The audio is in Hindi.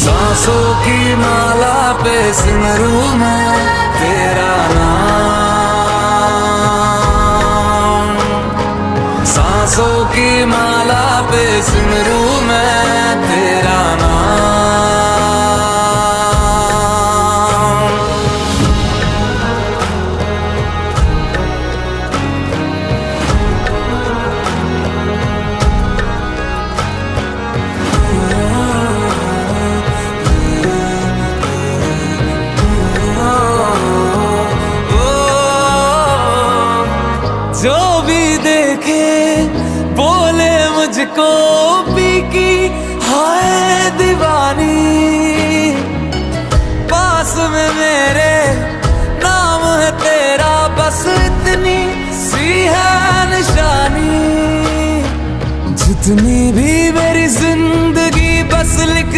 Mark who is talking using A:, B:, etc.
A: सांसों की माला पे सिमरू मैं तेरा नाम, सांसों की माला पे सिमरू मैं तेरा नाम। जो भी देखे बोले मुझको पी की हाय दीवानी, पास में मेरे नाम है तेरा, बस इतनी सी है निशानी। जितनी भी मेरी जिंदगी बस लिख